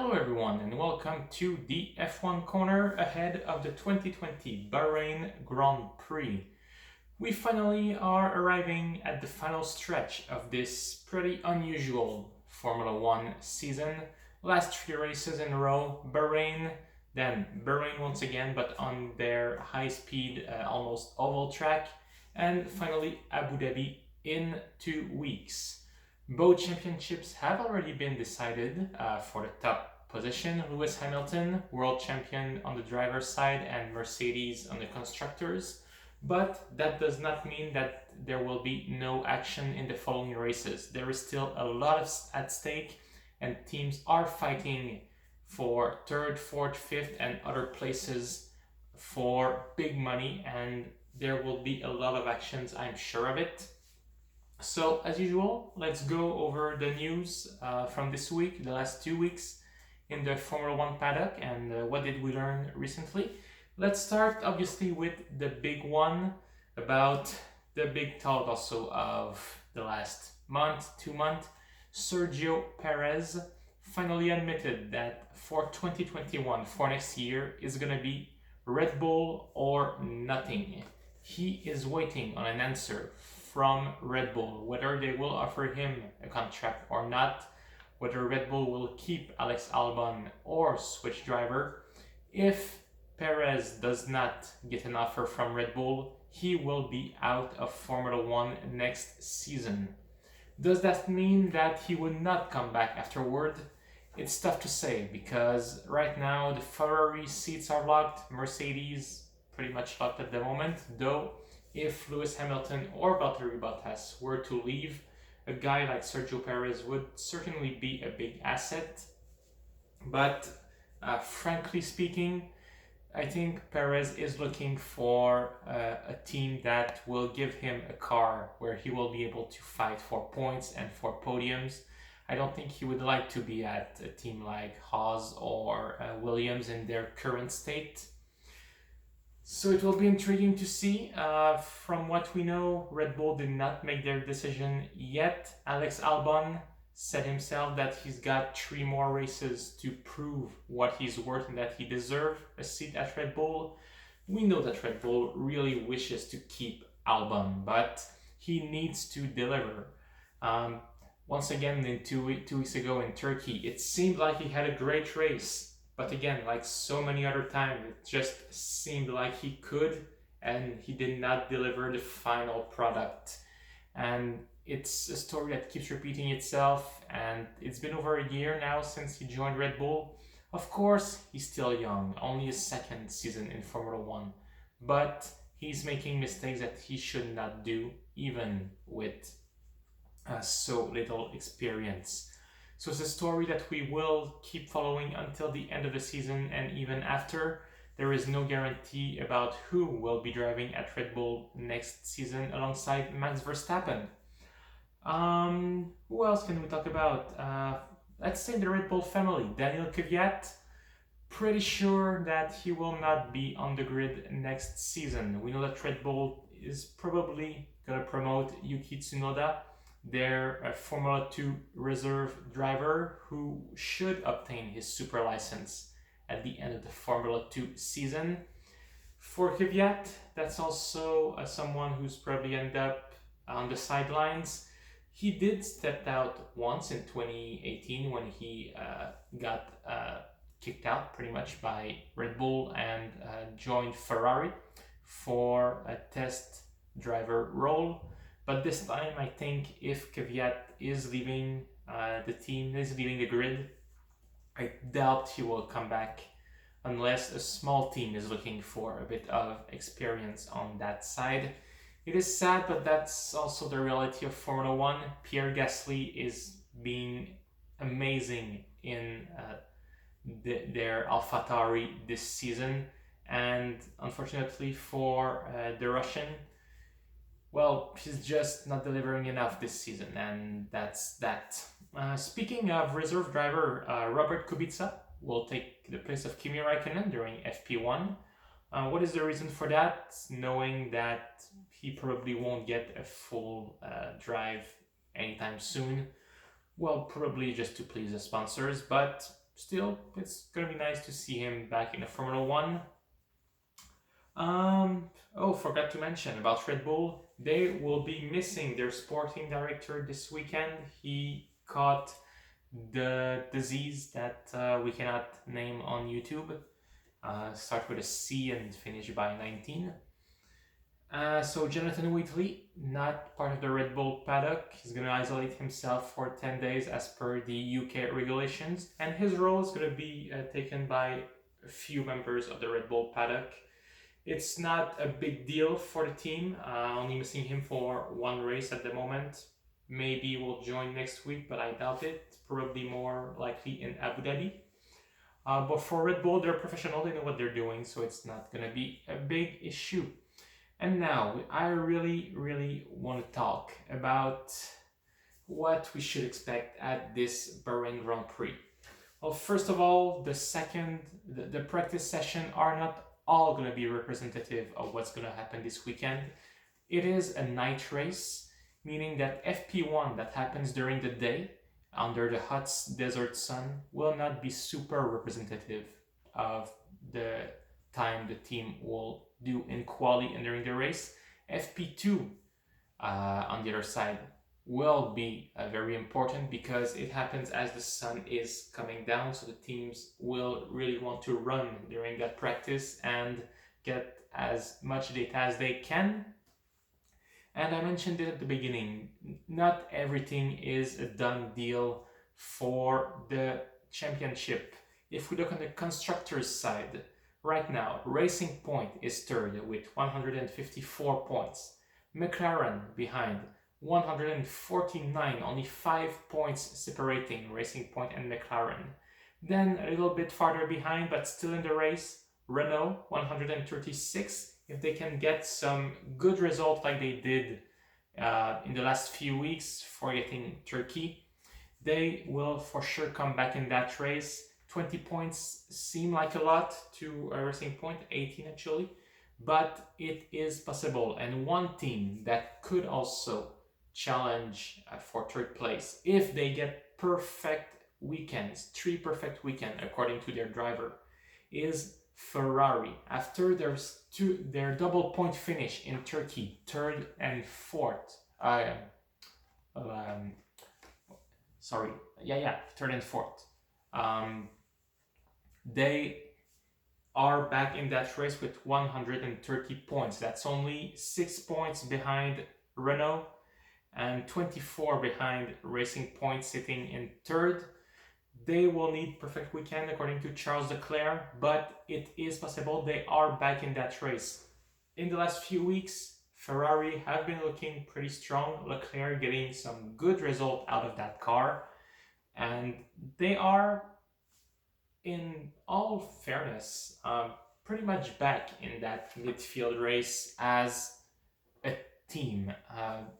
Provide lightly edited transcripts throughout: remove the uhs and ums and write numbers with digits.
Hello everyone and welcome to the F1 Corner ahead of the 2020 Bahrain Grand Prix. We finally are arriving at the final stretch of this pretty unusual Formula One season. Last three races in a row, Bahrain, then Bahrain once again but on their high-speed almost oval track, and finally Abu Dhabi in 2 weeks. Both championships have already been decided for the top position. Lewis Hamilton, world champion on the driver's side, and Mercedes on the constructors. But that does not mean that there will be no action in the following races. There is still a lot at stake, and teams are fighting for third, fourth, fifth, and other places for big money, and there will be a lot of actions, I'm sure of it. So, as usual, let's go over the news from this week, the last 2 weeks in the Formula One paddock, and what did we learn recently. Let's start, obviously, with the big one about the big talk also of the last month, 2 months. Sergio Perez finally admitted that for 2021, for next year, is going to be Red Bull or nothing. He is waiting on an answer from Red Bull, whether they will offer him a contract or not, whether Red Bull will keep Alex Albon or switch driver. If Perez does not get an offer from Red Bull, he will be out of Formula One next season. Does that mean that he would not come back afterward? It's tough to say because right now the Ferrari seats are locked, Mercedes pretty much locked at the moment, though if Lewis Hamilton or Valtteri Bottas were to leave, a guy like Sergio Perez would certainly be a big asset. But frankly speaking, I think Perez is looking for a team that will give him a car where he will be able to fight for points and for podiums. I don't think he would like to be at a team like Haas or Williams in their current state. So it will be intriguing to see. From what we know, Red Bull did not make their decision yet. Alex Albon said himself that he's got 3 more races to prove what he's worth and that he deserves a seat at Red Bull. We know that Red Bull really wishes to keep Albon, but he needs to deliver. Once again, in 2 weeks ago in Turkey, it seemed like he had a great race. But again, like so many other times, it just seemed like he could, and he did not deliver the final product. And it's a story that keeps repeating itself, and it's been over a year now since he joined Red Bull. Of course, he's still young, only his 2nd season in Formula One, but he's making mistakes that he should not do, even with so little experience. So it's a story that we will keep following until the end of the season and even after. There is no guarantee about who will be driving at Red Bull next season alongside Max Verstappen. Who else can we talk about? Let's say the Red Bull family. Daniel Kvyat, pretty sure that he will not be on the grid next season. We know that Red Bull is probably going to promote Yuki Tsunoda, their Formula 2 reserve driver, who should obtain his super license at the end of the Formula 2 season. For Kvyat, that's also someone who's probably end up on the sidelines. He did step out once in 2018 when he got kicked out pretty much by Red Bull and joined Ferrari for a test driver role. But this time, I think if Kvyat is leaving the team, is leaving the grid, I doubt he will come back unless a small team is looking for a bit of experience on that side. It is sad, but that's also the reality of Formula One. Pierre Gasly is being amazing in their AlphaTauri this season, and unfortunately for the Russian, well, he's just not delivering enough this season, and that's that. Speaking of reserve driver, Robert Kubica will take the place of Kimi Raikkonen during FP1. What is the reason for that? Knowing that he probably won't get a full drive anytime soon. Well, probably just to please the sponsors, but still, it's gonna be nice to see him back in the Formula One. Forgot to mention about Red Bull. They will be missing their sporting director this weekend. He caught the disease that we cannot name on YouTube. Start with a C and finish by 19. So Jonathan Wheatley, not part of the Red Bull paddock, he's going to isolate himself for 10 days as per the UK regulations, and his role is going to be taken by a few members of the Red Bull paddock. It's not a big deal for the team, only missing him for one race at the moment. Maybe we'll join next week, but I doubt it. Probably more likely in Abu Dhabi. But for Red Bull, they're professional, they know what they're doing, so it's not going to be a big issue. And now, I really want to talk about what we should expect at this Bahrain Grand Prix. Well, first of all, the practice session are not all going to be representative of what's going to happen this weekend. It is a night race, meaning that FP1 that happens during the day under the hot desert sun will not be super representative of the time the team will do in quali and during the race. FP2 on the other side will be very important because it happens as the sun is coming down, so the teams will really want to run during that practice and get as much data as they can. And I mentioned it at the beginning, not everything is a done deal for the championship. If we look on the constructors side, right now Racing Point is third with 154 points. McLaren behind 149, only 5 points separating Racing Point and McLaren. Then a little bit farther behind, but still in the race, Renault 136. If they can get some good result like they did in the last few weeks, forgetting Turkey, they will for sure come back in that race. 20 points seem like a lot to Racing Point, 18 actually, but it is possible. And one team that could also challenge for third place if they get perfect weekends, 3 perfect weekends according to their driver, is Ferrari. After their double point finish in Turkey, third and fourth. Third and fourth. They are back in that race with 130 points. That's only 6 points behind Renault and 24 behind Racing Point, sitting in third. They will need perfect weekend according to Charles Leclerc, but it is possible. They are back in that race. In the last few weeks, Ferrari have been looking pretty strong. Leclerc getting some good result out of that car, and they are, in all fairness, pretty much back in that midfield race as a team.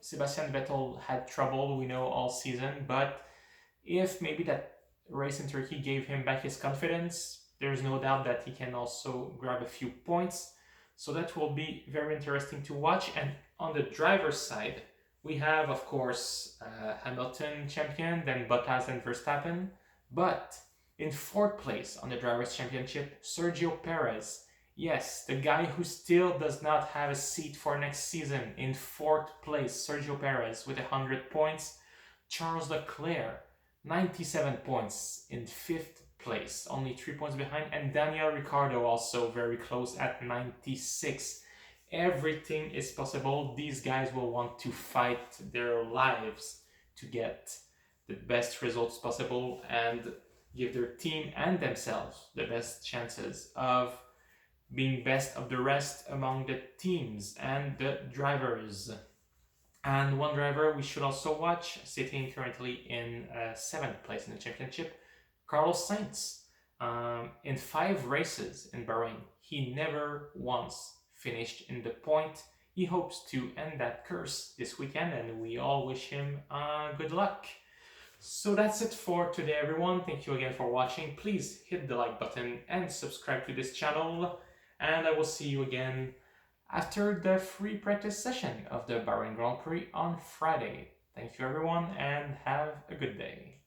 Sebastian Vettel had trouble, we know, all season, but if maybe that race in Turkey gave him back his confidence, there's no doubt that he can also grab a few points. So that will be very interesting to watch. And on the driver's side, we have, of course, Hamilton champion, then Bottas and Verstappen. But in fourth place on the Drivers' Championship, Sergio Perez. Yes, the guy who still does not have a seat for next season. In fourth place, Sergio Perez with 100 points. Charles Leclerc, 97 points in fifth place, only 3 points behind. And Daniel Ricciardo also very close at 96. Everything is possible. These guys will want to fight their lives to get the best results possible and give their team and themselves the best chances of being best of the rest among the teams and the drivers. And one driver we should also watch, sitting currently in 7th place in the championship, Carlos Sainz. In 5 races in Bahrain, he never once finished in the point. He hopes to end that curse this weekend, and we all wish him good luck. So that's it for today, everyone. Thank you again for watching. Please hit the like button and subscribe to this channel. And I will see you again after the free practice session of the Bahrain Grand Prix on Friday. Thank you, everyone, and have a good day.